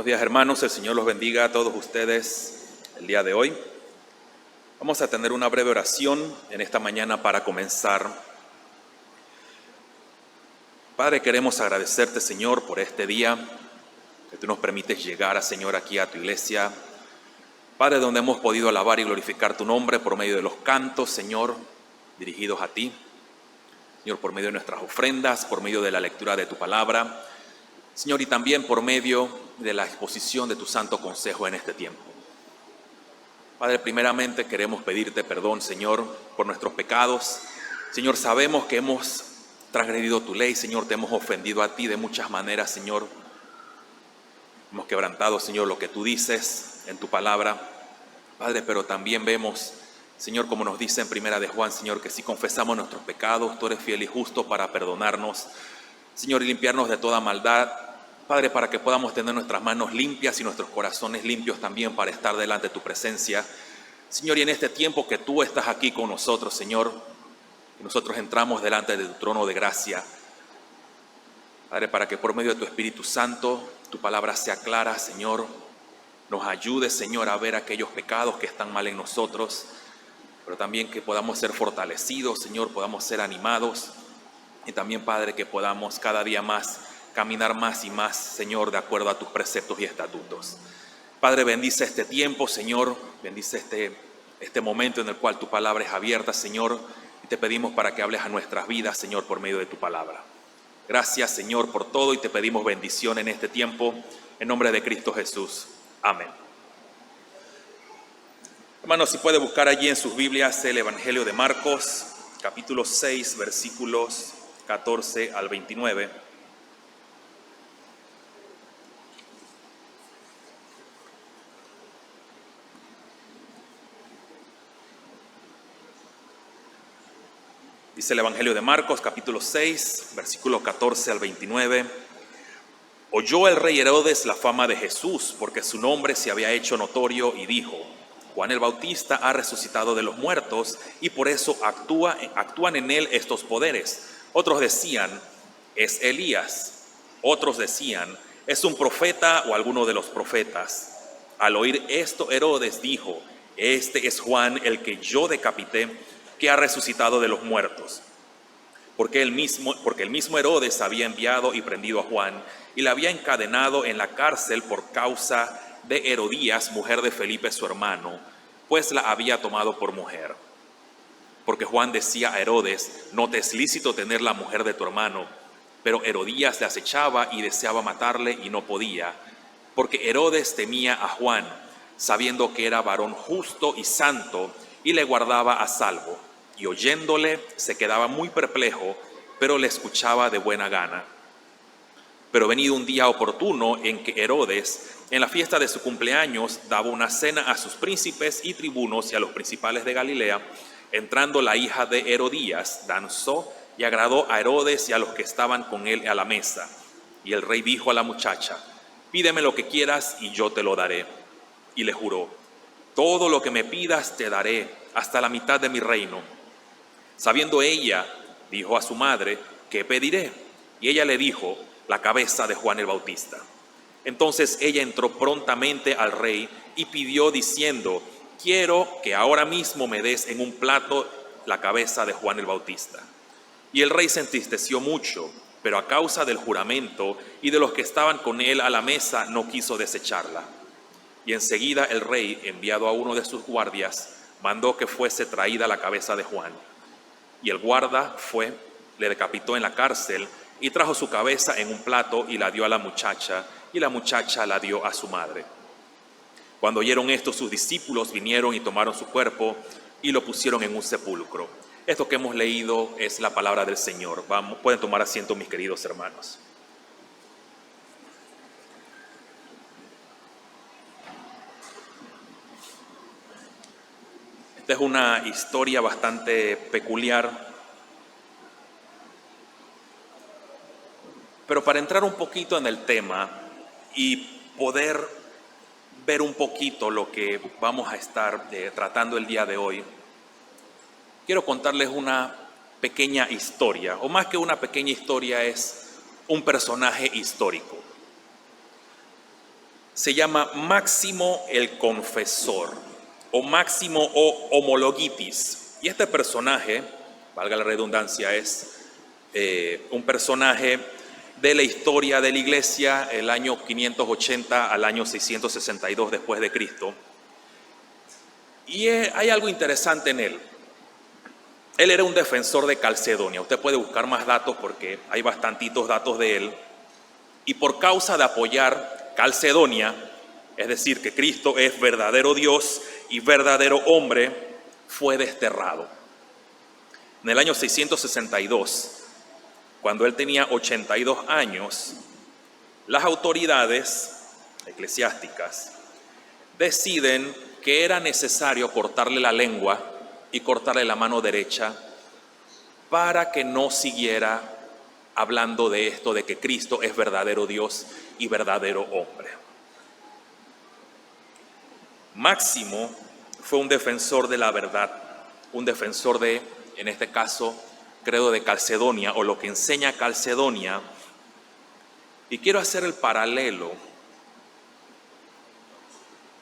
Buenos días, hermanos, el Señor los bendiga a todos ustedes el día de hoy. Vamos a tener una breve oración en esta mañana para comenzar. Padre, queremos agradecerte, Señor, por este día que tú nos permites llegar, Señor, aquí a tu iglesia. Padre, donde hemos podido alabar y glorificar tu nombre por medio de los cantos, Señor, dirigidos a ti. Señor, por medio de nuestras ofrendas, por medio de la lectura de tu palabra. Señor, y también por medio de la exposición de tu santo consejo en este tiempo. Padre, primeramente queremos pedirte perdón, Señor, por nuestros pecados. Señor, sabemos que hemos transgredido tu ley, Señor, te hemos ofendido a ti de muchas maneras, Señor. Hemos quebrantado, Señor, lo que tú dices en tu palabra. Padre, pero también vemos, Señor, como nos dice en primera de Juan, Señor, que si confesamos nuestros pecados, tú eres fiel y justo para perdonarnos, Señor, y limpiarnos de toda maldad. Padre, para que podamos tener nuestras manos limpias y nuestros corazones limpios también para estar delante de tu presencia. Señor, y en este tiempo que tú estás aquí con nosotros, Señor, y nosotros entramos delante de tu trono de gracia. Padre, para que por medio de tu Espíritu Santo, tu palabra sea clara, Señor, nos ayude, Señor, a ver aquellos pecados que están mal en nosotros, pero también que podamos ser fortalecidos, Señor, podamos ser animados, y también, Padre, que podamos cada día más caminar más y más, Señor, de acuerdo a tus preceptos y estatutos. Padre, bendice este tiempo, Señor, bendice este momento en el cual tu palabra es abierta, Señor, y te pedimos para que hables a nuestras vidas, Señor, por medio de tu palabra. Gracias, Señor, por todo, y te pedimos bendición en este tiempo, en nombre de Cristo Jesús. Amén. Hermanos, si puede buscar allí en sus Biblias el Evangelio de Marcos, capítulo 6, versículos 14 al 29. Dice el Evangelio de Marcos, capítulo 6, versículo 14 al 29. Oyó el rey Herodes la fama de Jesús, porque su nombre se había hecho notorio, y dijo: Juan el Bautista ha resucitado de los muertos, y por eso actúan en él estos poderes. Otros decían: es Elías. Otros decían: es un profeta o alguno de los profetas. Al oír esto, Herodes dijo: este es Juan, el que yo decapité, que ha resucitado de los muertos. Porque el mismo Herodes había enviado y prendido a Juan, y la había encadenado en la cárcel por causa de Herodías, mujer de Felipe su hermano, pues la había tomado por mujer. Porque Juan decía a Herodes: no te es lícito tener la mujer de tu hermano. Pero Herodías le acechaba y deseaba matarle, y no podía, porque Herodes temía a Juan, sabiendo que era varón justo y santo, y le guardaba a salvo. Y oyéndole se quedaba muy perplejo, pero le escuchaba de buena gana. Pero venido un día oportuno en que Herodes, en la fiesta de su cumpleaños, daba una cena a sus príncipes y tribunos y a los principales de Galilea, entrando la hija de Herodías, danzó y agradó a Herodes y a los que estaban con él a la mesa. Y el rey dijo a la muchacha: pídeme lo que quieras y yo te lo daré. Y le juró: todo lo que me pidas te daré, hasta la mitad de mi reino. Sabiendo ella, dijo a su madre: ¿qué pediré? Y ella le dijo: la cabeza de Juan el Bautista. Entonces ella entró prontamente al rey y pidió diciendo: quiero que ahora mismo me des en un plato la cabeza de Juan el Bautista. Y el rey se entristeció mucho, pero a causa del juramento y de los que estaban con él a la mesa, no quiso desecharla. Y enseguida el rey, enviado a uno de sus guardias, mandó que fuese traída la cabeza de Juan. Y el guarda fue, le decapitó en la cárcel, y trajo su cabeza en un plato y la dio a la muchacha, y la muchacha la dio a su madre. Cuando oyeron esto, sus discípulos vinieron y tomaron su cuerpo y lo pusieron en un sepulcro. Esto que hemos leído es la palabra del Señor. Pueden tomar asiento, mis queridos hermanos. Esta es una historia bastante peculiar. Pero para entrar un poquito en el tema y poder ver un poquito lo que vamos a estar tratando el día de hoy, quiero contarles una pequeña historia, o más que una pequeña historia, es un personaje histórico. se llama Máximo el Confesor, o Máximo o Homologitis. Y este personaje, valga la redundancia, es un personaje de la historia de la iglesia, el año 580 al año 662 después de Cristo. Y hay algo interesante en él. Él era un defensor de Calcedonia. Usted puede buscar más datos porque hay bastantitos datos de él. Y por causa de apoyar Calcedonia, es decir, que Cristo es verdadero Dios y verdadero hombre, fue desterrado. En el año 662, cuando él tenía 82 años, las autoridades eclesiásticas deciden que era necesario cortarle la lengua y cortarle la mano derecha para que no siguiera hablando de esto, de que Cristo es verdadero Dios y verdadero hombre. Máximo fue un defensor de la verdad, un defensor de, en este caso, credo de Calcedonia, o lo que enseña Calcedonia. Y quiero hacer el paralelo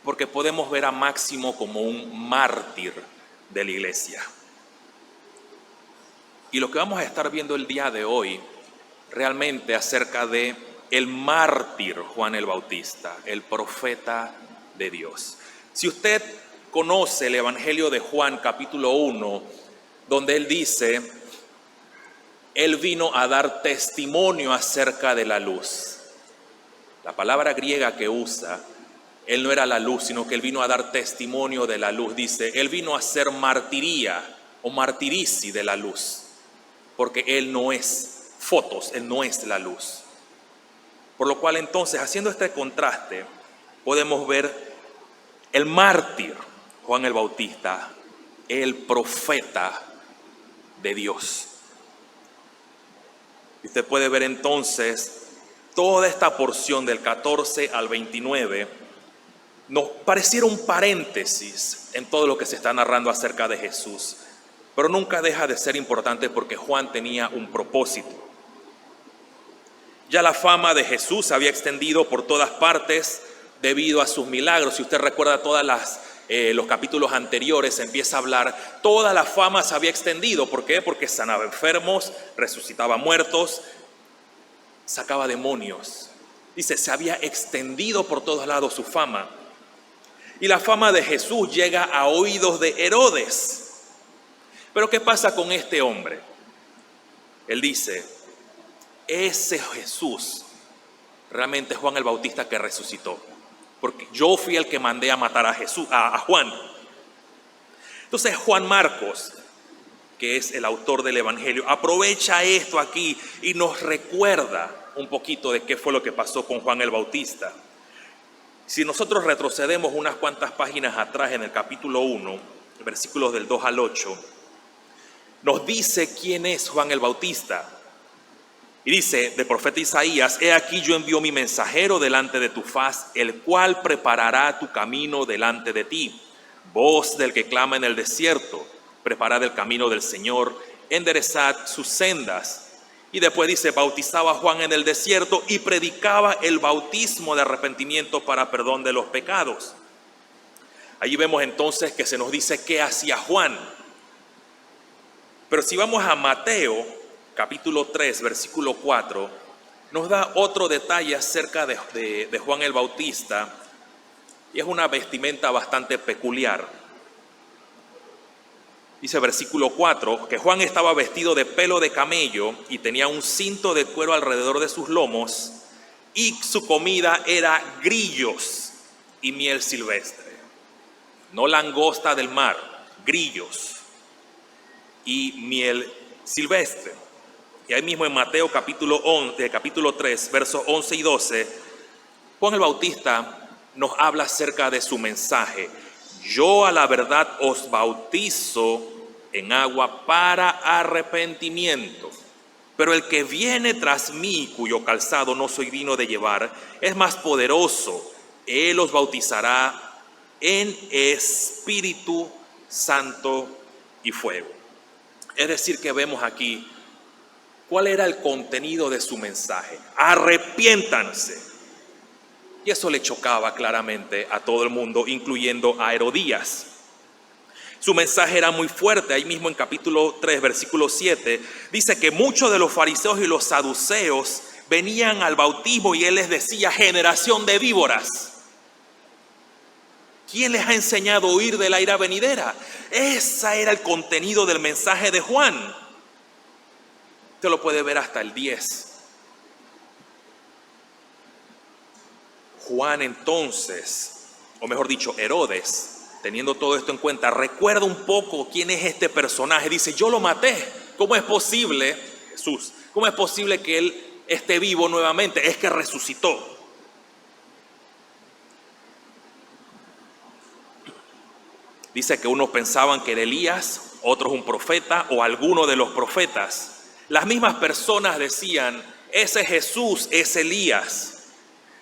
porque podemos ver a Máximo como un mártir de la iglesia. Y lo que vamos a estar viendo el día de hoy, realmente acerca de el mártir Juan el Bautista, el profeta de Dios. Si usted conoce el Evangelio de Juan, capítulo 1, donde él dice, él vino a dar testimonio acerca de la luz. La palabra griega que usa, él no era la luz, sino que él vino a dar testimonio de la luz. Dice, él vino a hacer martiría o martirici de la luz, porque él no es fotos, él no es la luz. Por lo cual entonces, haciendo este contraste, podemos ver el mártir Juan el Bautista, el profeta de Dios. Y usted puede ver entonces toda esta porción del 14 al 29 nos pareciera un paréntesis en todo lo que se está narrando acerca de Jesús, pero nunca deja de ser importante porque Juan tenía un propósito. Ya la fama de Jesús se había extendido por todas partes debido a sus milagros. Si usted recuerda los capítulos anteriores, empieza a hablar, toda la fama se había extendido. ¿Por qué? Porque sanaba enfermos, resucitaba muertos, sacaba demonios. Dice, se había extendido por todos lados su fama. Y la fama de Jesús llega a oídos de Herodes. Pero ¿qué pasa con este hombre? Él dice, ese Jesús realmente es Juan el Bautista que resucitó, porque yo fui el que mandé a matar a Juan. Entonces Juan Marcos, que es el autor del Evangelio, aprovecha esto aquí y nos recuerda un poquito de qué fue lo que pasó con Juan el Bautista. Si nosotros retrocedemos unas cuantas páginas atrás en el capítulo 1, versículos del 2 al 8, nos dice quién es Juan el Bautista. Y dice del profeta Isaías, he aquí yo envío mi mensajero delante de tu faz, el cual preparará tu camino delante de ti. Voz del que clama en el desierto, preparad el camino del Señor, enderezad sus sendas. Y después dice, bautizaba a Juan en el desierto y predicaba el bautismo de arrepentimiento para perdón de los pecados. Allí vemos entonces que se nos dice qué hacía Juan. Pero si vamos a Mateo, capítulo 3, versículo 4, nos da otro detalle acerca de Juan el Bautista, y es una vestimenta bastante peculiar. Dice versículo 4, que Juan estaba vestido de pelo de camello y tenía un cinto de cuero alrededor de sus lomos, y su comida era grillos y miel silvestre. No langosta del mar, grillos y miel silvestre. Y ahí mismo en Mateo capítulo 3, versos 11 y 12, Juan el Bautista nos habla acerca de su mensaje. Yo a la verdad os bautizo en agua para arrepentimiento, pero el que viene tras mí, cuyo calzado no soy digno de llevar, es más poderoso. Él os bautizará en Espíritu Santo y fuego. Es decir, que vemos aquí cuál era el contenido de su mensaje. Arrepiéntanse. Y eso le chocaba claramente a todo el mundo, incluyendo a Herodías. Su mensaje era muy fuerte. Ahí mismo en capítulo 3, versículo 7, dice que muchos de los fariseos y los saduceos venían al bautismo y él les decía: generación de víboras, ¿quién les ha enseñado a huir de la ira venidera? Ese era el contenido del mensaje de Juan. Usted lo puede ver hasta el 10. Juan entonces, o mejor dicho, Herodes, teniendo todo esto en cuenta, recuerda un poco quién es este personaje. Dice: yo lo maté. ¿Cómo es posible, Jesús, cómo es posible que él esté vivo nuevamente? Es que resucitó. Dice que unos pensaban que era Elías, otros un profeta o alguno de los profetas. Las mismas personas decían: ese Jesús es Elías.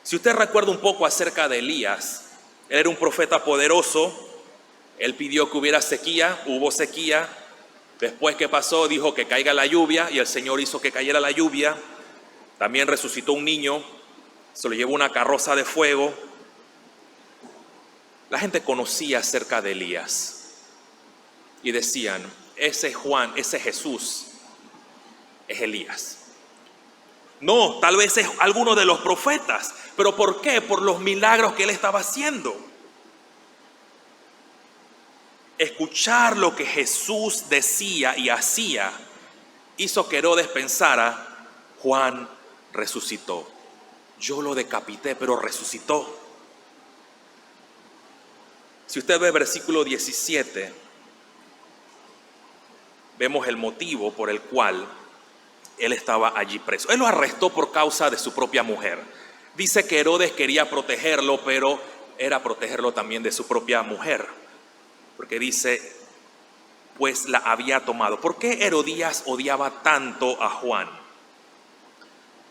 Si usted recuerda un poco acerca de Elías, él era un profeta poderoso. Él pidió que hubiera sequía, hubo sequía. Después, ¿qué pasó? Dijo que caiga la lluvia y el Señor hizo que cayera la lluvia. También resucitó un niño, se lo llevó una carroza de fuego. La gente conocía acerca de Elías y decían: ese Juan, ese Jesús es Elías. No, tal vez es alguno de los profetas. ¿Pero por qué? Por los milagros que él estaba haciendo. Escuchar lo que Jesús decía y hacía hizo que Herodes pensara: Juan resucitó. Yo lo decapité, pero resucitó. Si usted ve versículo 17, vemos el motivo por el cual él estaba allí preso. Él lo arrestó por causa de su propia mujer. Dice que Herodes quería protegerlo, pero era protegerlo también de su propia mujer. Porque dice: pues la había tomado. ¿Por qué Herodías odiaba tanto a Juan?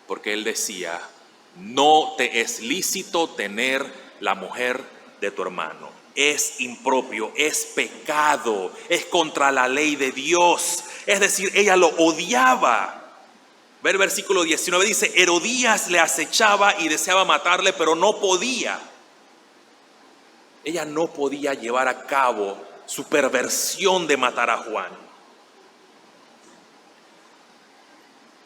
Porque él decía: no te es lícito tener la mujer de tu hermano. Es impropio, es pecado, es contra la ley de Dios. Es decir, ella lo odiaba. Ver el versículo 19, dice: Herodías le acechaba y deseaba matarle, pero no podía. Ella no podía llevar a cabo su perversión de matar a Juan.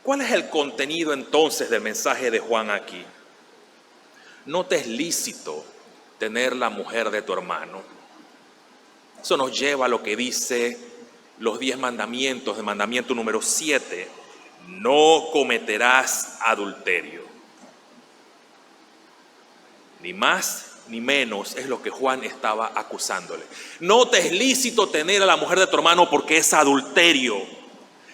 ¿Cuál es el contenido entonces del mensaje de Juan aquí? No te es lícito tener la mujer de tu hermano. Eso nos lleva a lo que dice los 10 mandamientos, de mandamiento número 7. No cometerás adulterio. Ni más ni menos es lo que Juan estaba acusándole. No te es lícito tener a la mujer de tu hermano porque es adulterio.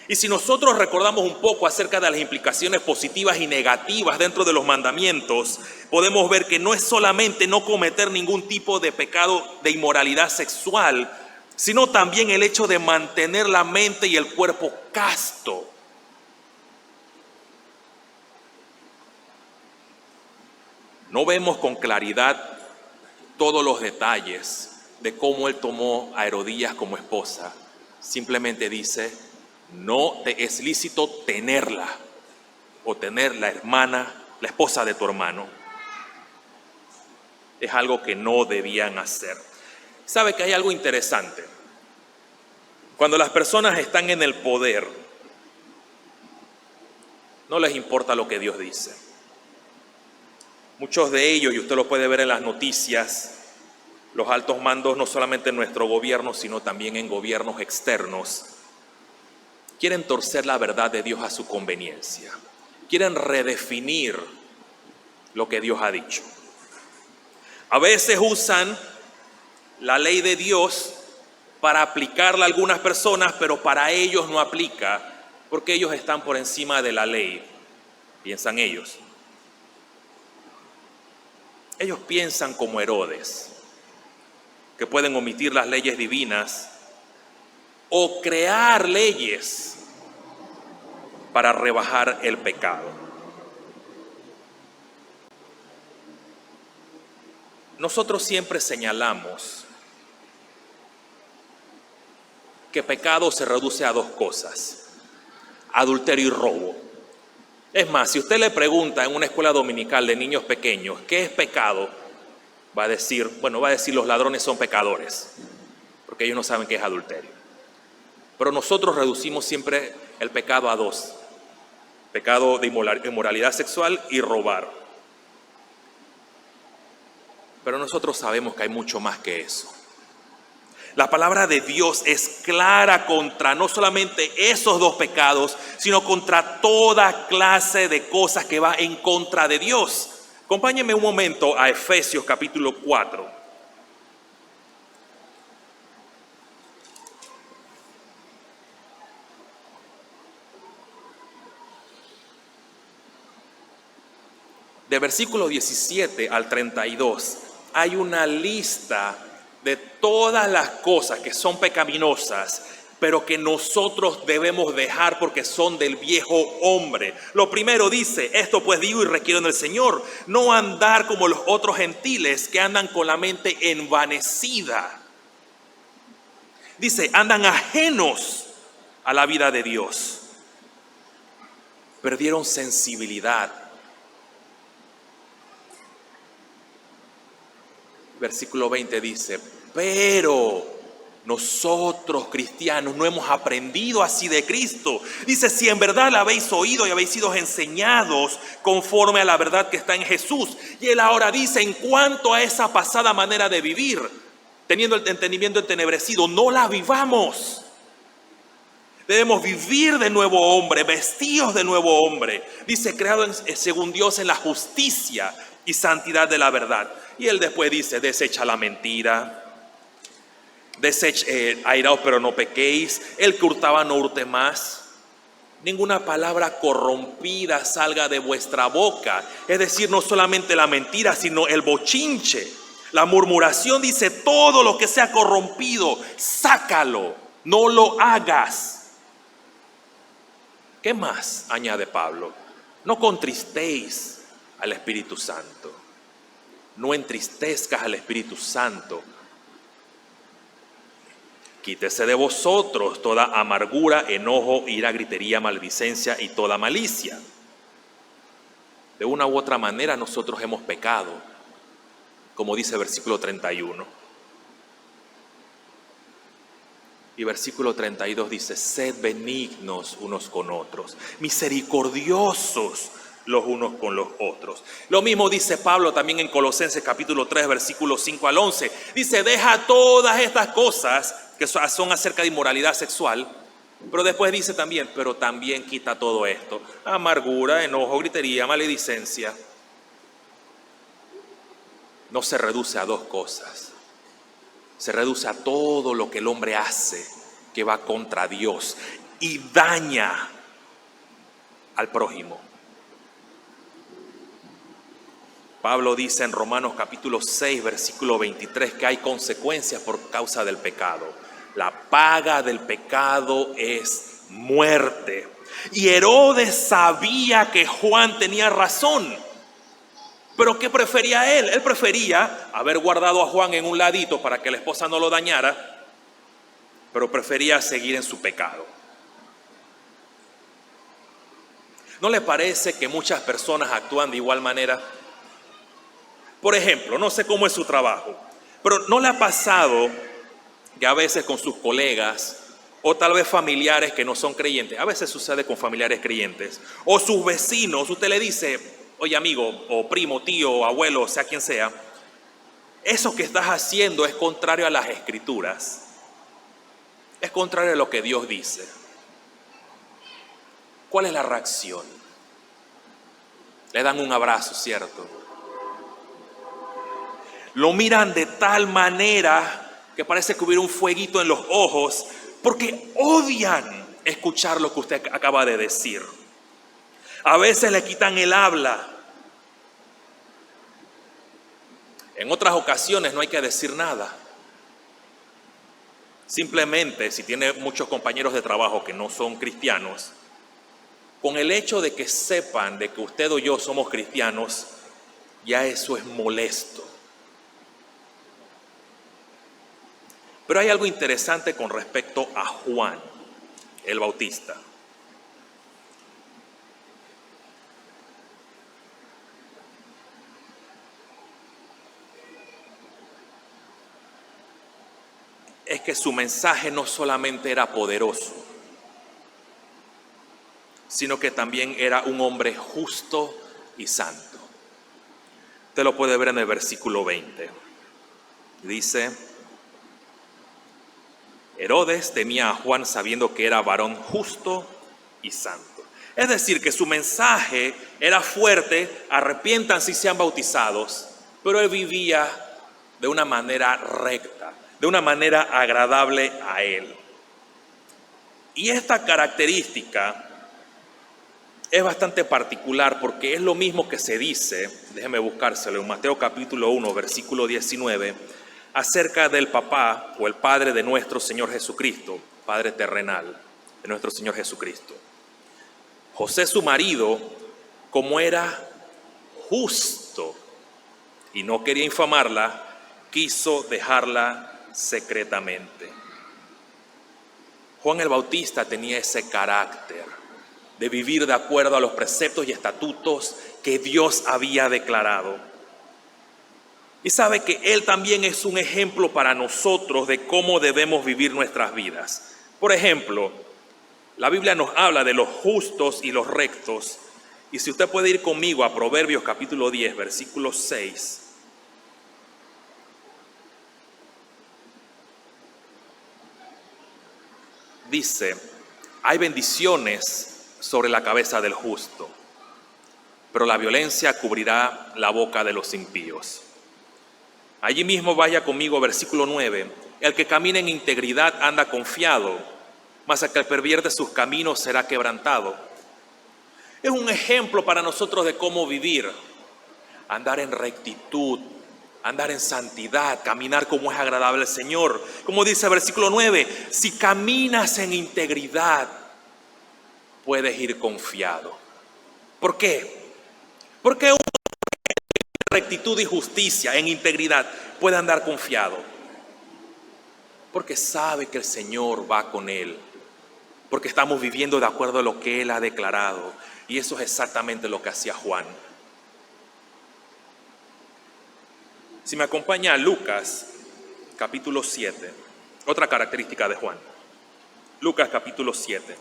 Y si nosotros recordamos un poco acerca de las implicaciones positivas y negativas dentro de los mandamientos, podemos ver que no es solamente no cometer ningún tipo de pecado de inmoralidad sexual, sino también el hecho de mantener la mente y el cuerpo casto. No vemos con claridad todos los detalles de cómo él tomó a Herodías como esposa. Simplemente dice: no te es lícito tenerla o tener la hermana, la esposa de tu hermano. Es algo que no debían hacer. ¿Sabe que hay algo interesante? Cuando las personas están en el poder, no les importa lo que Dios dice. Muchos de ellos, y usted lo puede ver en las noticias, los altos mandos, no solamente en nuestro gobierno, sino también en gobiernos externos, quieren torcer la verdad de Dios a su conveniencia. Quieren redefinir lo que Dios ha dicho. A veces usan la ley de Dios para aplicarla a algunas personas, pero para ellos no aplica, porque ellos están por encima de la ley, piensan ellos. Ellos piensan como Herodes, que pueden omitir las leyes divinas o crear leyes para rebajar el pecado. Nosotros siempre señalamos que pecado se reduce a 2 cosas: adulterio y robo. Es más, si usted le pregunta en una escuela dominical de niños pequeños, ¿qué es pecado? Va a decir los ladrones son pecadores, porque ellos no saben qué es adulterio. Pero nosotros reducimos siempre el pecado a dos: pecado de inmoralidad sexual y robar. Pero nosotros sabemos que hay mucho más que eso. La palabra de Dios es clara contra no solamente esos dos pecados, sino contra toda clase de cosas que va en contra de Dios. Acompáñenme un momento a Efesios capítulo 4. De versículo 17 al 32 hay una lista de todas las cosas que son pecaminosas, pero que nosotros debemos dejar porque son del viejo hombre. Lo primero dice: esto pues digo y requiero en el Señor, no andar como los otros gentiles que andan con la mente envanecida. Dice, andan ajenos a la vida de Dios. Perdieron sensibilidad. Versículo 20 dice, pero nosotros cristianos no hemos aprendido así de Cristo. Dice, si en verdad la habéis oído y habéis sido enseñados conforme a la verdad que está en Jesús. Y él ahora dice, en cuanto a esa pasada manera de vivir, teniendo el entendimiento entenebrecido, no la vivamos. Debemos vivir de nuevo hombre, vestidos de nuevo hombre. Dice, creado según Dios en la justicia y santidad de la verdad. Y él después dice, desecha la mentira, airaos pero no pequéis, el que hurtaba no hurte más. Ninguna palabra corrompida salga de vuestra boca. Es decir, no solamente la mentira, sino el bochinche, la murmuración. Dice, todo lo que sea corrompido, sácalo, no lo hagas. ¿Qué más añade Pablo? No contristéis al Espíritu Santo. No entristezcas al Espíritu Santo. Quítese de vosotros toda amargura, enojo, ira, gritería, maledicencia y toda malicia. De una u otra manera nosotros hemos pecado, como dice el versículo 31. Y versículo 32 dice, sed benignos unos con otros, misericordiosos los unos con los otros. Lo mismo dice Pablo también en Colosenses capítulo 3, versículos 5 al 11. Dice, deja todas estas cosas que son acerca de inmoralidad sexual, pero después dice también, pero también quita todo esto: amargura, enojo, gritería, maledicencia. No se reduce a dos cosas. Se reduce a todo lo que el hombre hace que va contra Dios y daña al prójimo. Pablo dice en Romanos capítulo 6, versículo 23, que hay consecuencias por causa del pecado. La paga del pecado es muerte. Y Herodes sabía que Juan tenía razón. ¿Pero qué prefería él? Él prefería haber guardado a Juan en un ladito para que la esposa no lo dañara, pero prefería seguir en su pecado. ¿No le parece que muchas personas actúan de igual manera? Por ejemplo, no sé cómo es su trabajo, pero ¿no le ha pasado que a veces con sus colegas o tal vez familiares que no son creyentes, a veces sucede con familiares creyentes, o sus vecinos, usted le dice, oye amigo, o primo, tío, abuelo, o sea quien sea, eso que estás haciendo es contrario a las Escrituras, es contrario a lo que Dios dice? ¿Cuál es la reacción? Le dan un abrazo, ¿cierto? Lo miran de tal manera que parece que hubiera un fueguito en los ojos, porque odian escuchar lo que usted acaba de decir. A veces le quitan el habla. En otras ocasiones no hay que decir nada. Simplemente, si tiene muchos compañeros de trabajo que no son cristianos, con el hecho de que sepan de que usted o yo somos cristianos, ya eso es molesto. Pero hay algo interesante con respecto a Juan el Bautista. es que su mensaje no solamente era poderoso, sino que también era un hombre justo y santo. Usted lo puede ver en el versículo 20. Dice: Herodes temía a Juan sabiendo que era varón justo y santo. Es decir, que su mensaje era fuerte: arrepiéntanse y sean bautizados. Pero él vivía de una manera recta, de una manera agradable a él. Y esta característica es bastante particular porque es lo mismo que se dice, déjeme buscárselo, en Mateo capítulo 1, versículo 19, acerca del papá o el padre de nuestro Señor Jesucristo, padre terrenal de nuestro Señor Jesucristo. José, su marido, como era justo y no quería infamarla, quiso dejarla secretamente. Juan el Bautista tenía ese carácter de vivir de acuerdo a los preceptos y estatutos que Dios había declarado. Y sabe que él también es un ejemplo para nosotros de cómo debemos vivir nuestras vidas. Por ejemplo, la Biblia nos habla de los justos y los rectos. Y si usted puede ir conmigo a Proverbios capítulo 10, versículo 6. Dice: hay bendiciones sobre la cabeza del justo, pero la violencia cubrirá la boca de los impíos. Allí mismo vaya conmigo, versículo 9. El que camina en integridad anda confiado, mas el que pervierte sus caminos será quebrantado. Es un ejemplo para nosotros de cómo vivir, andar en rectitud, andar en santidad, caminar como es agradable al Señor. Como dice el versículo 9, si caminas en integridad, puedes ir confiado. ¿Por qué? Porque uno en rectitud y justicia, en integridad, puede andar confiado. Porque sabe que el Señor va con él. Porque estamos viviendo de acuerdo a lo que Él ha declarado. Y eso es exactamente lo que hacía Juan. Si me acompaña a Lucas, capítulo 7, otra característica de Juan. Lucas, capítulo 7.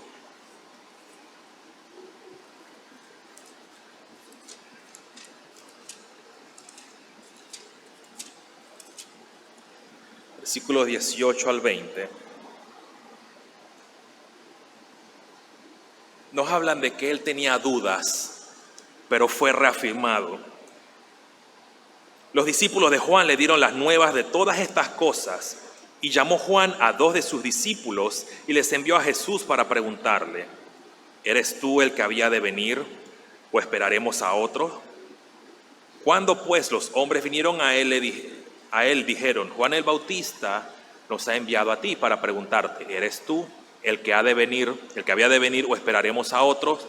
Versículos 18 al 20. Nos hablan de que él tenía dudas, pero fue reafirmado. Los discípulos de Juan le dieron las nuevas de todas estas cosas y llamó Juan a 2 de sus discípulos y les envió a Jesús para preguntarle: ¿eres tú el que había de venir o esperaremos a otro? Cuando pues los hombres vinieron a él dijeron: Juan el Bautista nos ha enviado a ti para preguntarte: ¿eres tú el que había de venir o esperaremos a otros?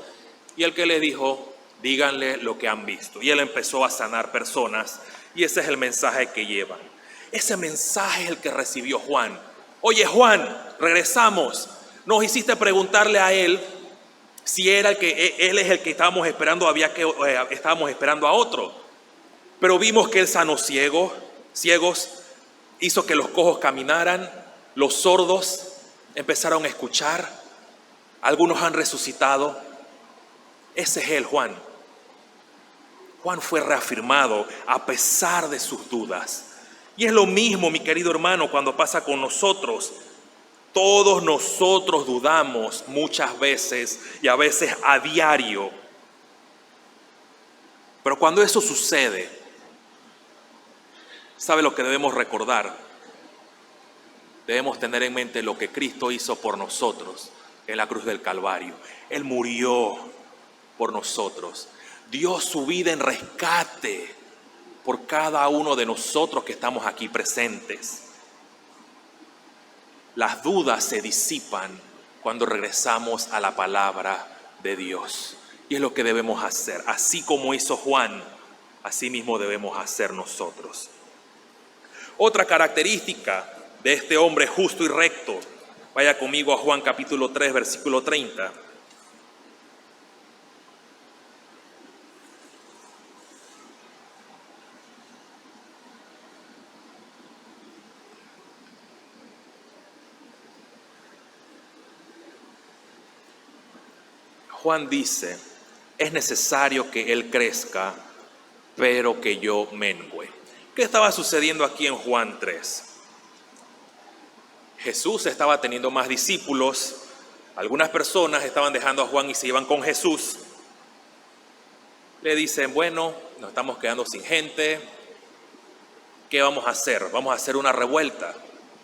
Y el que le dijo: díganle lo que han visto. Y él empezó a sanar personas, y ese es el mensaje que llevan. Ese mensaje es el que recibió Juan. Oye, Juan, regresamos. Nos hiciste preguntarle a él si era él es el que estábamos esperando, estábamos esperando a otro. Pero vimos que él sanó ciegos, hizo que los cojos caminaran, los sordos empezaron a escuchar, algunos han resucitado. Ese es él, Juan. Juan fue reafirmado a pesar de sus dudas. Y es lo mismo, mi querido hermano, cuando pasa con nosotros. Todos nosotros dudamos muchas veces y a veces a diario. Pero cuando eso sucede, ¿sabe lo que debemos recordar? Debemos tener en mente lo que Cristo hizo por nosotros en la cruz del Calvario. Él murió por nosotros. Dio su vida en rescate por cada uno de nosotros que estamos aquí presentes. Las dudas se disipan cuando regresamos a la palabra de Dios. Y es lo que debemos hacer. Así como hizo Juan, así mismo debemos hacer nosotros. Otra característica de este hombre justo y recto. Vaya conmigo a Juan capítulo 3, versículo 30. Juan dice, es necesario que Él crezca, pero que yo mengüe. ¿Qué estaba sucediendo aquí en Juan 3? Jesús estaba teniendo más discípulos. Algunas personas estaban dejando a Juan y se iban con Jesús. Le dicen, bueno, nos estamos quedando sin gente. ¿Qué vamos a hacer? Vamos a hacer una revuelta.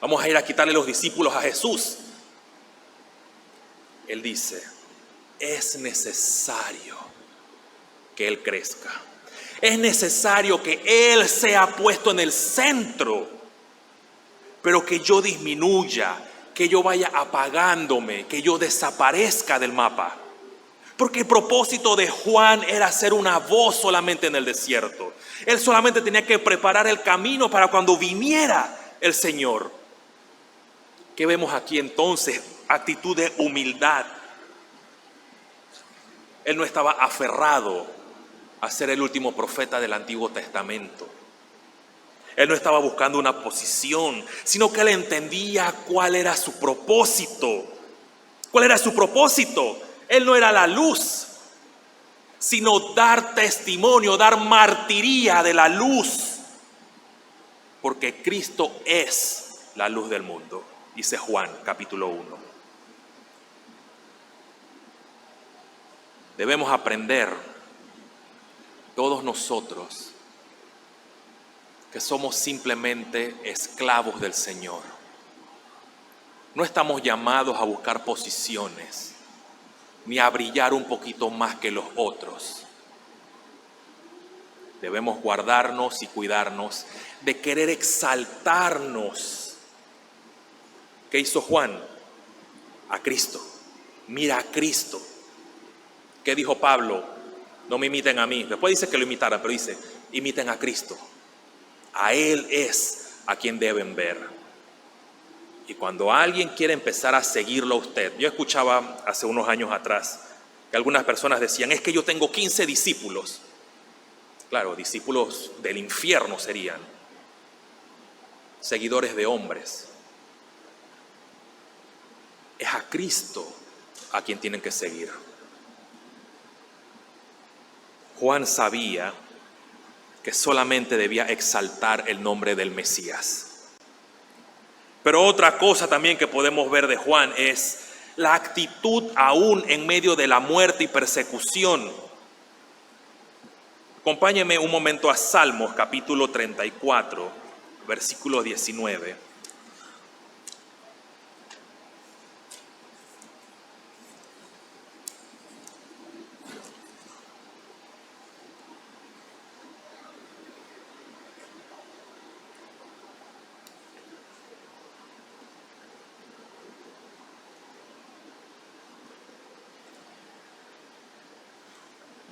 Vamos a ir a quitarle los discípulos a Jesús. Él dice, es necesario que Él crezca. Es necesario que Él sea puesto en el centro, pero que yo disminuya, que yo vaya apagándome, que yo desaparezca del mapa. Porque el propósito de Juan era ser una voz solamente en el desierto. Él solamente tenía que preparar el camino para cuando viniera el Señor. ¿Qué vemos aquí entonces? Actitud de humildad. Él no estaba aferrado a ser el último profeta del Antiguo Testamento. Él no estaba buscando una posición, sino que él entendía cuál era su propósito. ¿Cuál era su propósito? Él no era la luz, sino dar testimonio, dar martiría de la luz. Porque Cristo es la luz del mundo, dice Juan capítulo 1. Debemos aprender, todos nosotros, que somos simplemente esclavos del Señor. No estamos llamados a buscar posiciones, ni a brillar un poquito más que los otros. Debemos guardarnos y cuidarnos de querer exaltarnos. ¿Qué hizo Juan? A Cristo. Mira a Cristo. ¿Qué dijo Pablo? No me imiten a mí. Después dice que lo imitaran, pero dice, imiten a Cristo. A Él es a quien deben ver. Y cuando alguien quiere empezar a seguirlo a usted, yo escuchaba hace unos años atrás que algunas personas decían, es que yo tengo 15 discípulos. Claro, discípulos del infierno serían, seguidores de hombres. Es a Cristo a quien tienen que seguir. Juan sabía que solamente debía exaltar el nombre del Mesías. Pero otra cosa también que podemos ver de Juan es la actitud aún en medio de la muerte y persecución. Acompáñenme un momento a Salmos capítulo 34, versículo 19.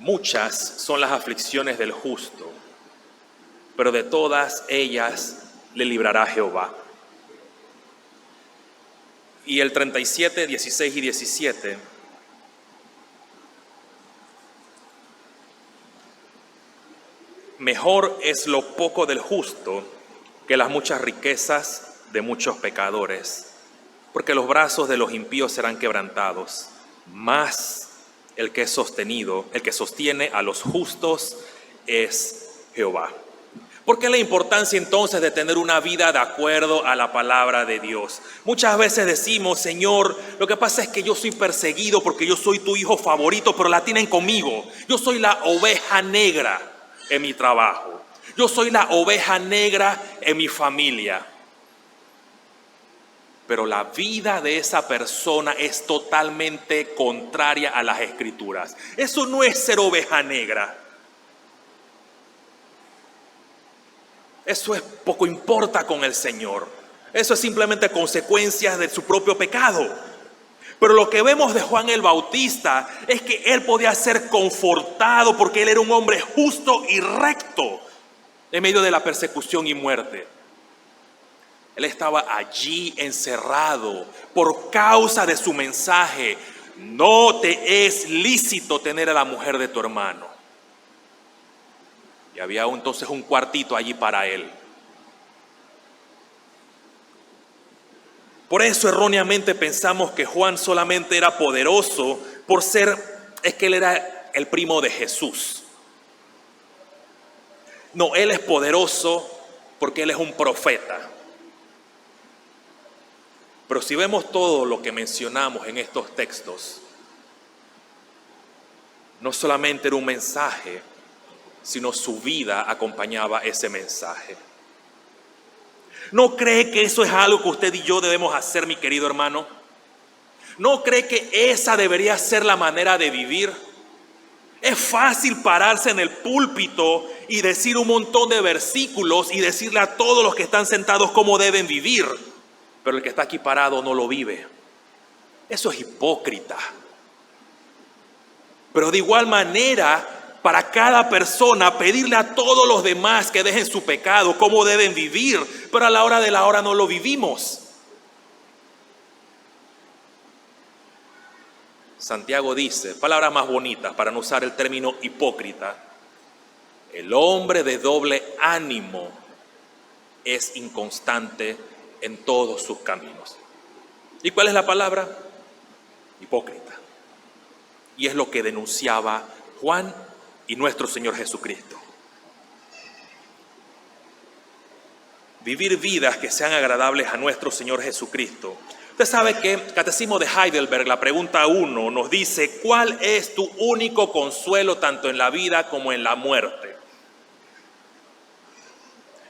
Muchas son las aflicciones del justo, pero de todas ellas le librará Jehová. Y el 37, 16 y 17. Mejor es lo poco del justo que las muchas riquezas de muchos pecadores, porque los brazos de los impíos serán quebrantados, mas el que sostiene a los justos es Jehová. ¿Por qué la importancia entonces de tener una vida de acuerdo a la palabra de Dios? Muchas veces decimos, Señor, lo que pasa es que yo soy perseguido porque yo soy tu hijo favorito, pero la tienen conmigo. Yo soy la oveja negra en mi trabajo. Yo soy la oveja negra en mi familia. Pero la vida de esa persona es totalmente contraria a las Escrituras. Eso no es ser oveja negra. Eso es poco importa con el Señor. Eso es simplemente consecuencia de su propio pecado. Pero lo que vemos de Juan el Bautista es que él podía ser confortado porque él era un hombre justo y recto en medio de la persecución y muerte. Él estaba allí encerrado por causa de su mensaje. No te es lícito tener a la mujer de tu hermano. Y había entonces un cuartito allí para él. Por eso erróneamente pensamos que Juan solamente era poderoso por ser es que él era el primo de Jesús. No, él es poderoso porque él es un profeta. Pero si vemos todo lo que mencionamos en estos textos, no solamente era un mensaje, sino su vida acompañaba ese mensaje. ¿No cree que eso es algo que usted y yo debemos hacer, mi querido hermano? ¿No cree que esa debería ser la manera de vivir? Es fácil pararse en el púlpito y decir un montón de versículos y decirle a todos los que están sentados cómo deben vivir, pero el que está aquí parado no lo vive. Eso es hipócrita. Pero de igual manera, para cada persona, pedirle a todos los demás que dejen su pecado, cómo deben vivir, pero a la hora de la hora no lo vivimos. Santiago dice, palabras más bonitas para no usar el término hipócrita: el hombre de doble ánimo es inconstante en todos sus caminos. ¿Y cuál es la palabra? Hipócrita. Y es lo que denunciaba Juan y nuestro Señor Jesucristo. Vivir vidas que sean agradables a nuestro Señor Jesucristo. Usted sabe que el Catecismo de Heidelberg, la pregunta 1, nos dice: ¿cuál es tu único consuelo tanto en la vida como en la muerte?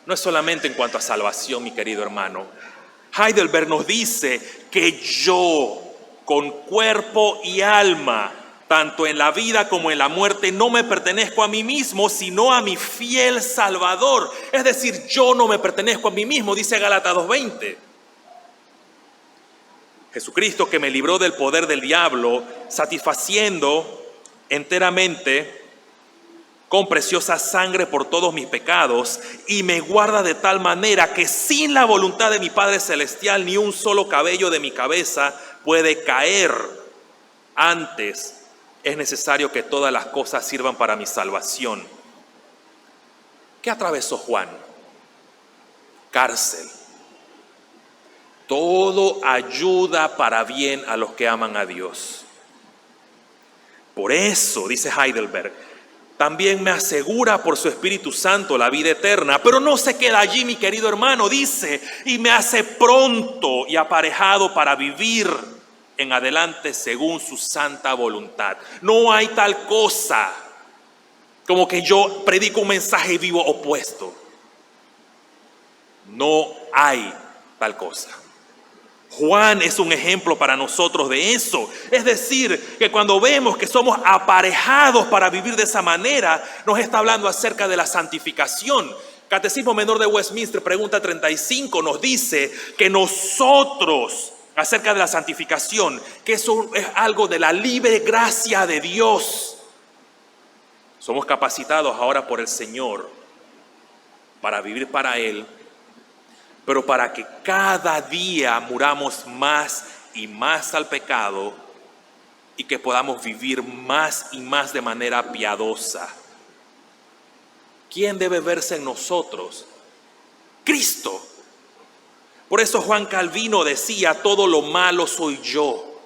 No es solamente en cuanto a salvación, mi querido hermano. Heidelberg nos dice que yo, con cuerpo y alma, tanto en la vida como en la muerte, no me pertenezco a mí mismo, sino a mi fiel Salvador. Es decir, yo no me pertenezco a mí mismo, dice Gálatas 2:20. Jesucristo, que me libró del poder del diablo, satisfaciendo enteramente con preciosa sangre por todos mis pecados, y me guarda de tal manera que sin la voluntad de mi Padre Celestial ni un solo cabello de mi cabeza puede caer. Antes es necesario que todas las cosas sirvan para mi salvación. ¿Qué atravesó Juan? Cárcel. Todo ayuda para bien a los que aman a Dios. Por eso, dice Heidelberg, también me asegura por su Espíritu Santo la vida eterna. Pero no se queda allí, mi querido hermano. Dice, y me hace pronto y aparejado para vivir en adelante según su santa voluntad. No hay tal cosa como que yo predico un mensaje y vivo opuesto. No hay tal cosa. Juan es un ejemplo para nosotros de eso. Es decir, que cuando vemos que somos aparejados para vivir de esa manera, nos está hablando acerca de la santificación. Catecismo Menor de Westminster, pregunta 35, nos dice que nosotros, acerca de la santificación, que eso es algo de la libre gracia de Dios. Somos capacitados ahora por el Señor para vivir para Él, pero para que cada día muramos más y más al pecado y que podamos vivir más y más de manera piadosa. ¿Quién debe verse en nosotros? Cristo. Por eso Juan Calvino decía: todo lo malo soy yo,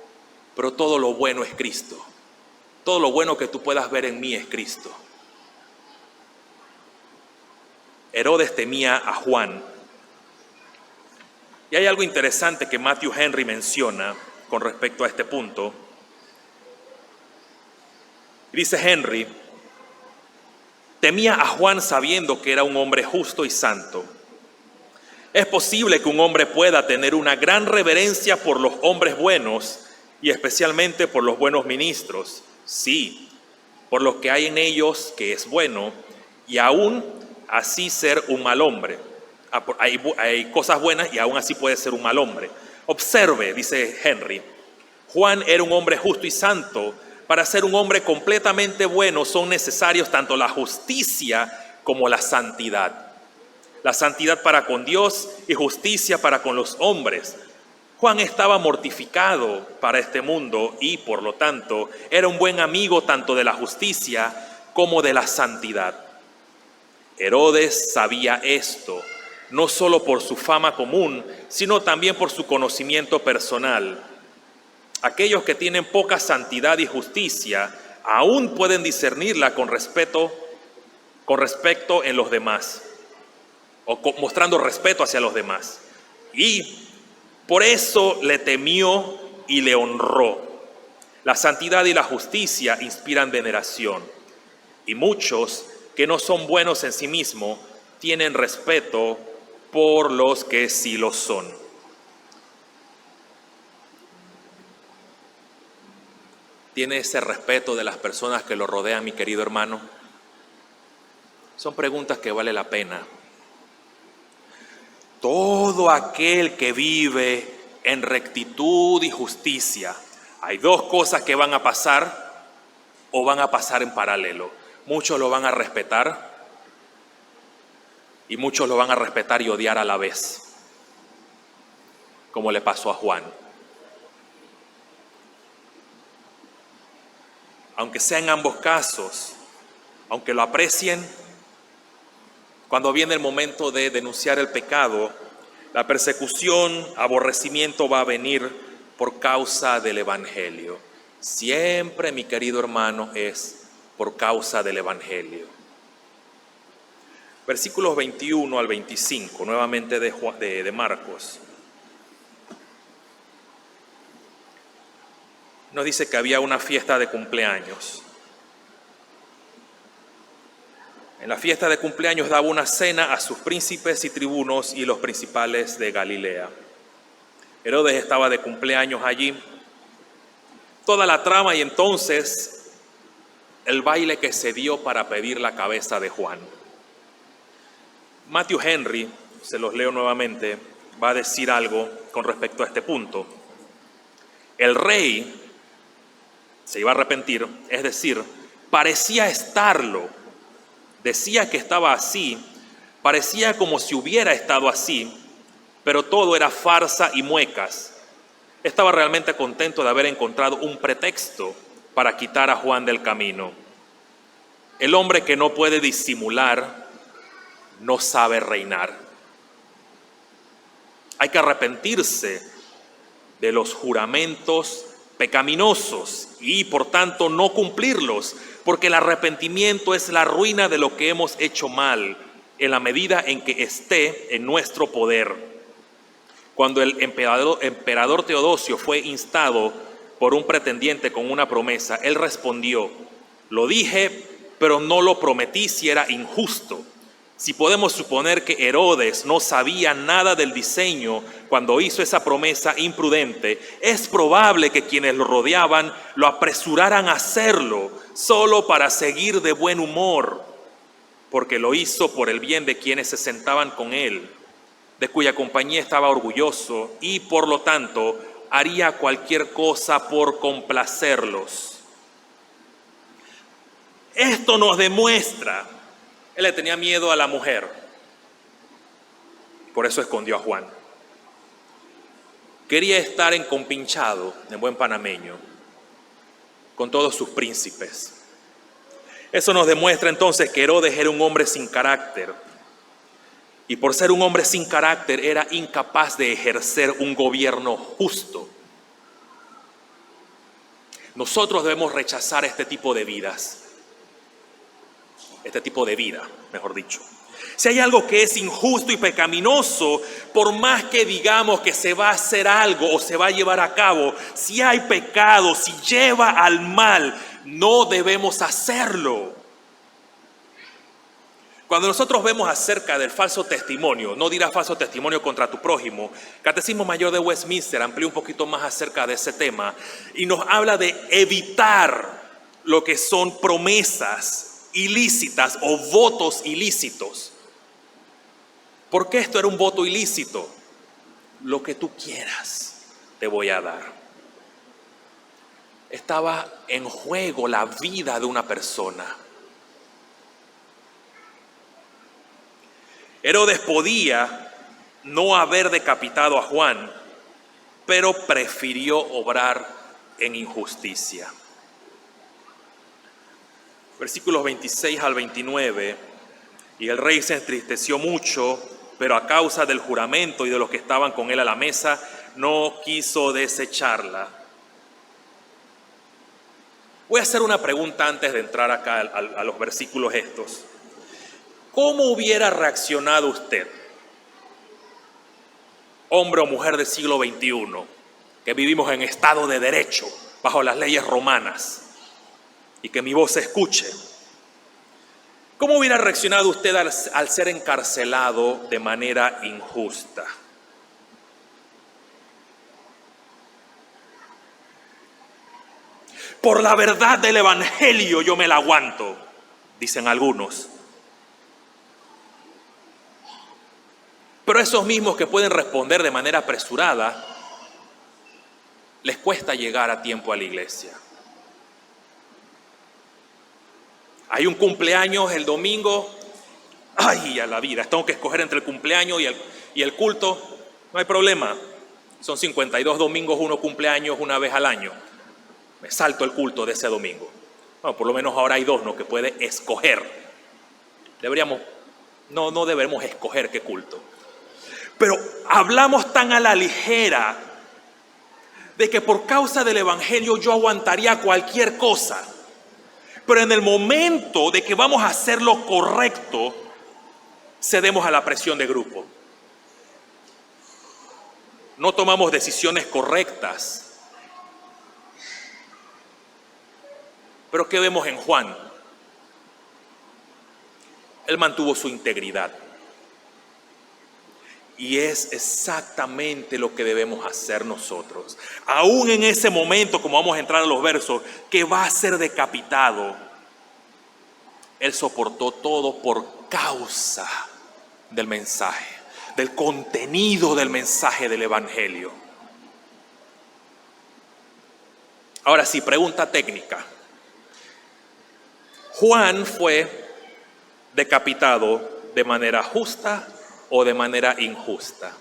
pero todo lo bueno es Cristo. Todo lo bueno que tú puedas ver en mí es Cristo. Herodes temía a Juan. Y hay algo interesante que Matthew Henry menciona con respecto a este punto. Dice Henry: temía a Juan sabiendo que era un hombre justo y santo. Es posible que un hombre pueda tener una gran reverencia por los hombres buenos y especialmente por los buenos ministros. Sí, por lo que hay en ellos que es bueno, y aún así ser un mal hombre. Hay cosas buenas y aún así puede ser un mal hombre. Observe, dice Henry, Juan era un hombre justo y santo. Para ser un hombre completamente bueno son necesarios tanto la justicia como la santidad. La santidad para con Dios y justicia para con los hombres. Juan estaba mortificado para este mundo y, por lo tanto, era un buen amigo tanto de la justicia como de la santidad. Herodes sabía esto, no solo por su fama común, sino también por su conocimiento personal. Aquellos que tienen poca santidad y justicia aún pueden discernirla con respecto en los demás, o mostrando respeto hacia los demás. Y por eso le temió y le honró. La santidad y la justicia inspiran veneración, y muchos que no son buenos en sí mismos tienen respeto por los que sí lo son. ¿Tiene ese respeto de las personas que lo rodean, mi querido hermano? Son preguntas que vale la pena. Todo aquel que vive en rectitud y justicia, hay dos cosas que van a pasar o van a pasar en paralelo. Muchos lo van a respetar y muchos lo van a respetar y odiar a la vez, como le pasó a Juan. Aunque sea en ambos casos, aunque lo aprecien, cuando viene el momento de denunciar el pecado, la persecución, aborrecimiento va a venir por causa del Evangelio. Siempre, mi querido hermano, es por causa del Evangelio. Versículos 21 al 25, nuevamente de Marcos. Nos dice que había una fiesta de cumpleaños. En la fiesta de cumpleaños daba una cena a sus príncipes y tribunos y los principales de Galilea. Herodes estaba de cumpleaños allí. Toda la trama y entonces el baile que se dio para pedir la cabeza de Juan. Matthew Henry, se los leo nuevamente, va a decir algo con respecto a este punto. El rey se iba a arrepentir, es decir, parecía estarlo. Decía que estaba así, parecía como si hubiera estado así, pero todo era farsa y muecas. Estaba realmente contento de haber encontrado un pretexto para quitar a Juan del camino. El hombre que no puede disimular no sabe reinar. Hay que arrepentirse de los juramentos pecaminosos y por tanto no cumplirlos, porque el arrepentimiento es la ruina de lo que hemos hecho mal en la medida en que esté en nuestro poder. Cuando el emperador Teodosio fue instado por un pretendiente con una promesa, él respondió: lo dije, pero no lo prometí si era injusto. Si podemos suponer que Herodes no sabía nada del diseño cuando hizo esa promesa imprudente, es probable que quienes lo rodeaban lo apresuraran a hacerlo solo para seguir de buen humor, porque lo hizo por el bien de quienes se sentaban con él, de cuya compañía estaba orgulloso y por lo tanto haría cualquier cosa por complacerlos. Esto nos demuestra, él le tenía miedo a la mujer, por eso escondió a Juan. Quería estar encompinchado, en buen panameño, con todos sus príncipes. Eso nos demuestra entonces que Herodes era un hombre sin carácter. Y por ser un hombre sin carácter era incapaz de ejercer un gobierno justo. Nosotros debemos rechazar este tipo de vidas. Este tipo de vida, mejor dicho. Si hay algo que es injusto y pecaminoso, por más que digamos que se va a hacer algo o se va a llevar a cabo, si hay pecado, si lleva al mal, no debemos hacerlo. Cuando nosotros vemos acerca del falso testimonio, no dirás falso testimonio contra tu prójimo, Catecismo Mayor de Westminster amplía un poquito más acerca de ese tema y nos habla de evitar lo que son promesas ilícitas o votos ilícitos. ¿Por qué esto era un voto ilícito? Lo que tú quieras te voy a dar. Estaba en juego la vida de una persona. Herodes podía no haber decapitado a Juan, pero prefirió obrar en injusticia. Versículos 26 al 29, y el rey se entristeció mucho, pero a causa del juramento y de los que estaban con él a la mesa, no quiso desecharla. Voy a hacer una pregunta antes de entrar acá a los versículos estos. ¿Cómo hubiera reaccionado usted, hombre o mujer del siglo XXI, que vivimos en Estado de Derecho, bajo las leyes romanas, y que mi voz se escuche? ¿Cómo hubiera reaccionado usted al ser encarcelado de manera injusta? Por la verdad del Evangelio yo me la aguanto, dicen algunos. Pero esos mismos que pueden responder de manera apresurada, les cuesta llegar a tiempo a la iglesia. Hay un cumpleaños el domingo, ¡ay, a la vida! Tengo que escoger entre el cumpleaños y el culto. No hay problema, son 52 domingos, uno cumpleaños una vez al año. Me salto el culto de ese domingo. Bueno, por lo menos ahora hay dos, ¿no?, que puede escoger. No debemos escoger qué culto. Pero hablamos tan a la ligera de que por causa del Evangelio yo aguantaría cualquier cosa. Pero en el momento de que vamos a hacer lo correcto, cedemos a la presión de grupo. No tomamos decisiones correctas. Pero ¿qué vemos en Juan? Él mantuvo su integridad. Y es exactamente lo que debemos hacer nosotros. Aún en ese momento, como vamos a entrar a los versos, que va a ser decapitado, Él soportó todo por causa del mensaje, del contenido del mensaje del Evangelio. Ahora sí, pregunta técnica. ¿Juan fue decapitado de manera justa o de manera injusta?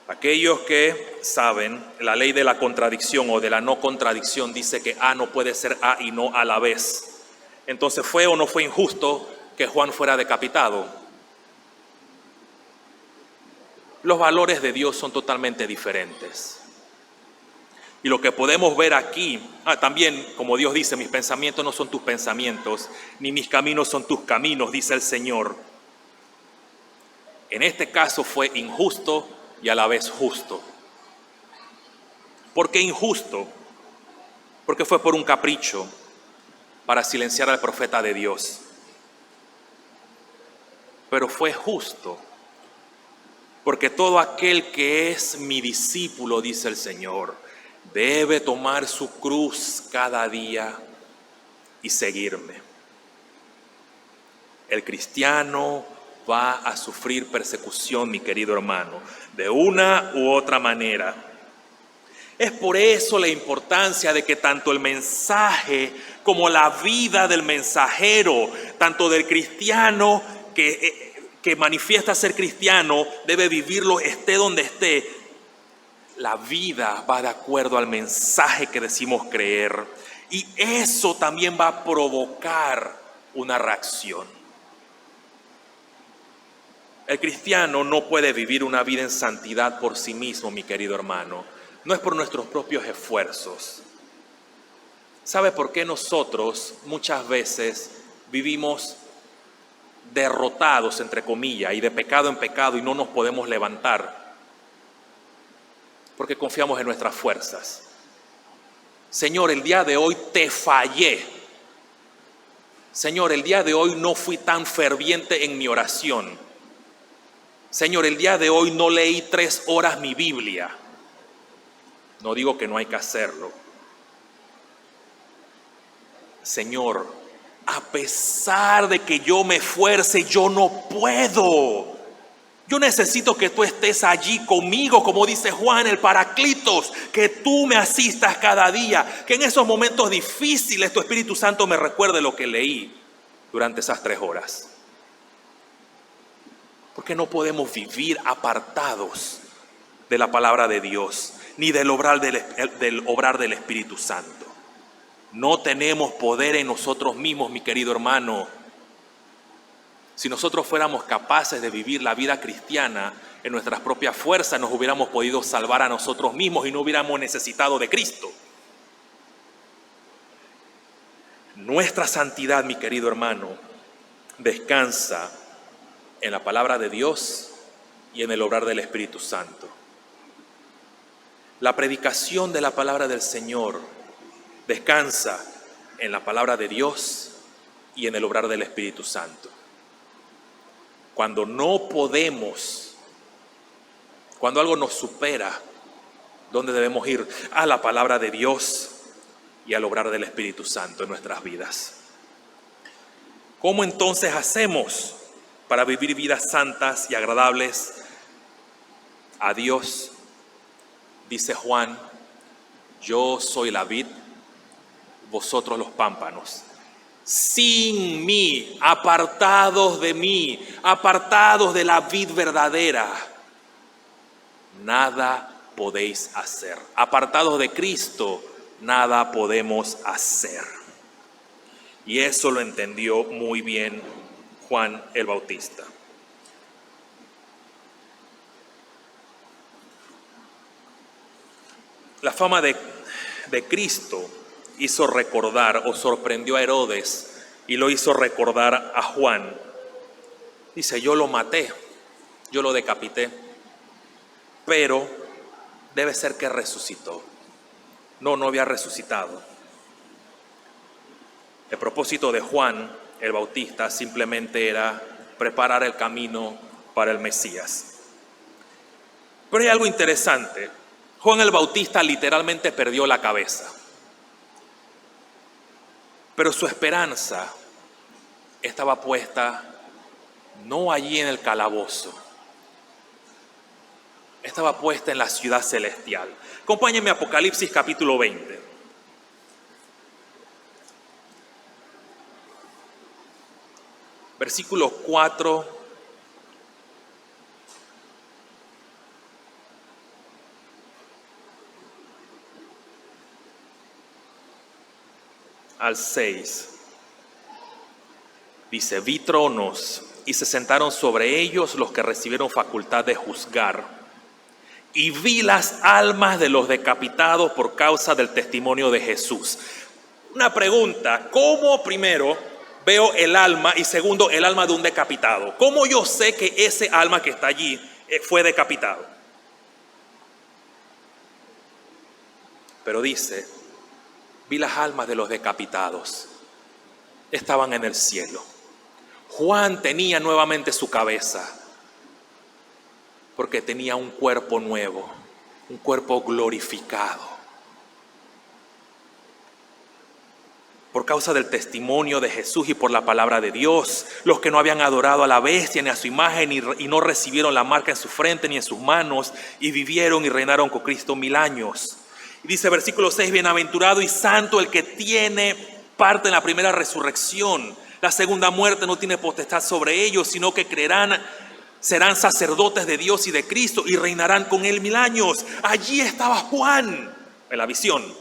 Aquellos que saben, la ley de la contradicción o de la no contradicción dice que A no puede ser A y no a la vez. Entonces, ¿fue o no fue injusto que Juan fuera decapitado? Los valores de Dios son totalmente diferentes. Y lo que podemos ver aquí, también, como Dios dice, mis pensamientos no son tus pensamientos, ni mis caminos son tus caminos, dice el Señor. En este caso fue injusto y a la vez justo. ¿Por qué injusto? Porque fue por un capricho, para silenciar al profeta de Dios. Pero fue justo, porque todo aquel que es mi discípulo, dice el Señor, debe tomar su cruz cada día y seguirme. El cristiano va a sufrir persecución, mi querido hermano, de una u otra manera. Es por eso la importancia de que tanto el mensaje como la vida del mensajero, tanto del cristiano que manifiesta ser cristiano, debe vivirlo esté donde esté. La vida va de acuerdo al mensaje que decimos creer, y eso también va a provocar una reacción. El cristiano no puede vivir una vida en santidad por sí mismo, mi querido hermano. No es por nuestros propios esfuerzos. ¿Sabe por qué nosotros muchas veces vivimos derrotados, entre comillas, y de pecado en pecado y no nos podemos levantar? Porque confiamos en nuestras fuerzas. Señor, el día de hoy te fallé. Señor, el día de hoy no fui tan ferviente en mi oración. Señor, el día de hoy no leí 3 horas mi Biblia. No digo que no hay que hacerlo. Señor, a pesar de que yo me esfuerce, yo no puedo. Yo necesito que tú estés allí conmigo, como dice Juan, el Paraclitos, que tú me asistas cada día, que en esos momentos difíciles tu Espíritu Santo me recuerde lo que leí durante esas 3 horas. Porque no podemos vivir apartados de la palabra de Dios, ni del obrar del Espíritu Santo. No tenemos poder en nosotros mismos, mi querido hermano. Si nosotros fuéramos capaces de vivir la vida cristiana en nuestras propias fuerzas, nos hubiéramos podido salvar a nosotros mismos y no hubiéramos necesitado de Cristo. Nuestra santidad, mi querido hermano, descansa en la palabra de Dios y en el obrar del Espíritu Santo. La predicación de la palabra del Señor descansa en la palabra de Dios y en el obrar del Espíritu Santo. Cuando no podemos, cuando algo nos supera, ¿dónde debemos ir? A la palabra de Dios y al obrar del Espíritu Santo en nuestras vidas. ¿Cómo entonces hacemos para vivir vidas santas y agradables a Dios? Dice Juan: yo soy la vid, vosotros los pámpanos. Sin mí, apartados de mí, apartados de la vid verdadera, nada podéis hacer. Apartados de Cristo, nada podemos hacer. Y eso lo entendió muy bien Juan el Bautista. La fama de Cristo hizo recordar o sorprendió a Herodes y lo hizo recordar a Juan. Dice: yo lo maté, yo lo decapité, pero debe ser que resucitó. No había resucitado. El propósito de Juan el Bautista simplemente era preparar el camino para el Mesías. Pero hay algo interesante. Juan el Bautista literalmente perdió la cabeza. Pero su esperanza estaba puesta no allí en el calabozo, estaba puesta en la ciudad celestial. Acompáñenme a Apocalipsis capítulo 20. Versículos 4 al 6. Dice: vi tronos y se sentaron sobre ellos los que recibieron facultad de juzgar. Y vi las almas de los decapitados por causa del testimonio de Jesús. Una pregunta: ¿cómo primero veo el alma y segundo el alma de un decapitado? ¿Cómo yo sé que ese alma que está allí fue decapitado? Pero dice: vi las almas de los decapitados. Estaban en el cielo. Juan tenía nuevamente su cabeza, porque tenía un cuerpo nuevo, un cuerpo glorificado. Por causa del testimonio de Jesús y por la palabra de Dios, los que no habían adorado a la bestia ni a su imagen y no recibieron la marca en su frente ni en sus manos, y vivieron y reinaron con Cristo 1000 años. Y dice versículo 6: bienaventurado y santo el que tiene parte en la primera resurrección. La segunda muerte no tiene potestad sobre ellos, sino que creerán, serán sacerdotes de Dios y de Cristo y reinarán con él 1000 años. Allí estaba Juan en la visión,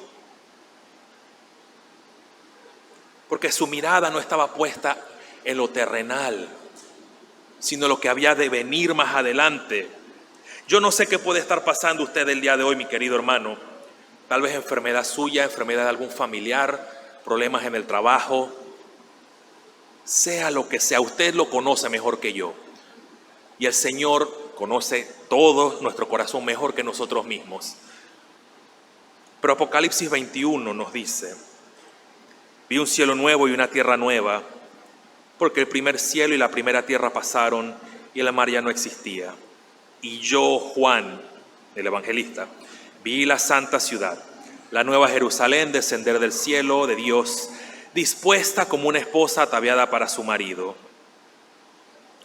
porque su mirada no estaba puesta en lo terrenal, sino en lo que había de venir más adelante. Yo no sé qué puede estar pasando usted el día de hoy, mi querido hermano. Tal vez enfermedad suya, enfermedad de algún familiar, problemas en el trabajo. Sea lo que sea, usted lo conoce mejor que yo. Y el Señor conoce todo nuestro corazón mejor que nosotros mismos. Pero Apocalipsis 21 nos dice: vi un cielo nuevo y una tierra nueva, porque el primer cielo y la primera tierra pasaron y el mar ya no existía. Y yo, Juan, el evangelista, vi la santa ciudad, la nueva Jerusalén, descender del cielo de Dios, dispuesta como una esposa ataviada para su marido.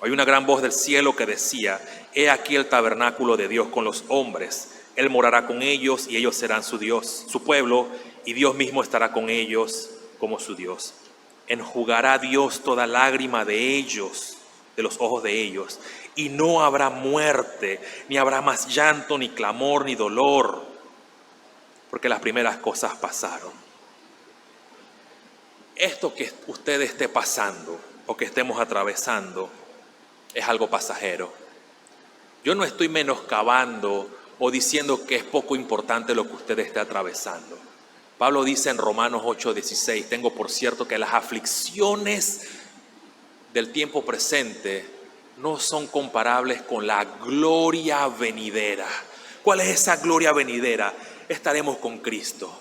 Oí una gran voz del cielo que decía: he aquí el tabernáculo de Dios con los hombres. Él morará con ellos y ellos serán su Dios, su pueblo, y Dios mismo estará con ellos como su Dios. Enjugará Dios toda lágrima de ellos, de los ojos de ellos, y no habrá muerte, ni habrá más llanto, ni clamor, ni dolor, porque las primeras cosas pasaron. Esto que usted esté pasando o que estemos atravesando es algo pasajero. Yo no estoy menoscabando o diciendo que es poco importante lo que usted esté atravesando. Pablo dice en Romanos 8:16, tengo por cierto que las aflicciones del tiempo presente no son comparables con la gloria venidera. ¿Cuál es esa gloria venidera? Estaremos con Cristo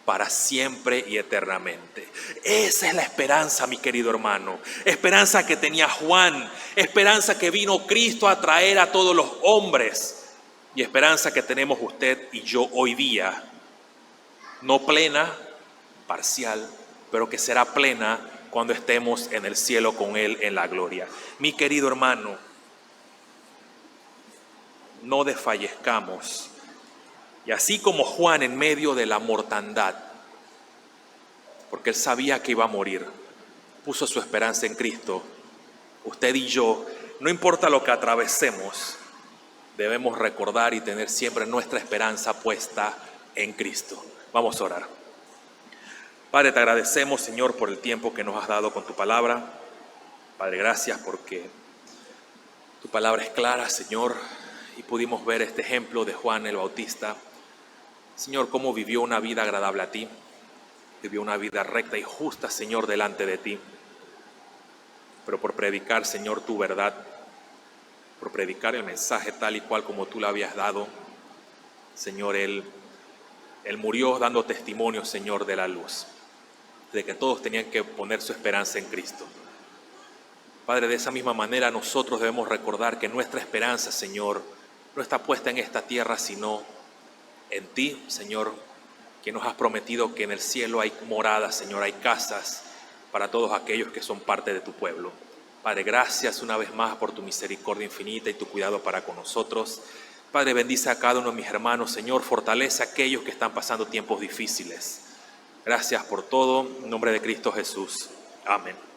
para siempre y eternamente. Esa es la esperanza, mi querido hermano. Esperanza que tenía Juan, esperanza que vino Cristo a traer a todos los hombres y esperanza que tenemos usted y yo hoy día. No plena, parcial, pero que será plena cuando estemos en el cielo con Él en la gloria. Mi querido hermano, no desfallezcamos. Y así como Juan en medio de la mortandad, porque él sabía que iba a morir, puso su esperanza en Cristo, usted y yo, no importa lo que atravesemos, debemos recordar y tener siempre nuestra esperanza puesta en Cristo. Vamos a orar. Padre, te agradecemos, Señor, por el tiempo que nos has dado con tu palabra. Padre, gracias porque tu palabra es clara, Señor, y pudimos ver este ejemplo de Juan el Bautista. Señor, cómo vivió una vida agradable a ti, vivió una vida recta y justa, Señor, delante de ti. Pero por predicar, Señor, tu verdad, por predicar el mensaje tal y cual como tú lo habías dado, Señor, Él murió dando testimonio, Señor, de la luz, de que todos tenían que poner su esperanza en Cristo. Padre, de esa misma manera nosotros debemos recordar que nuestra esperanza, Señor, no está puesta en esta tierra, sino en ti, Señor, que nos has prometido que en el cielo hay moradas, Señor, hay casas para todos aquellos que son parte de tu pueblo. Padre, gracias una vez más por tu misericordia infinita y tu cuidado para con nosotros. Padre, bendice a cada uno de mis hermanos, Señor, fortalece a aquellos que están pasando tiempos difíciles. Gracias por todo, en nombre de Cristo Jesús. Amén.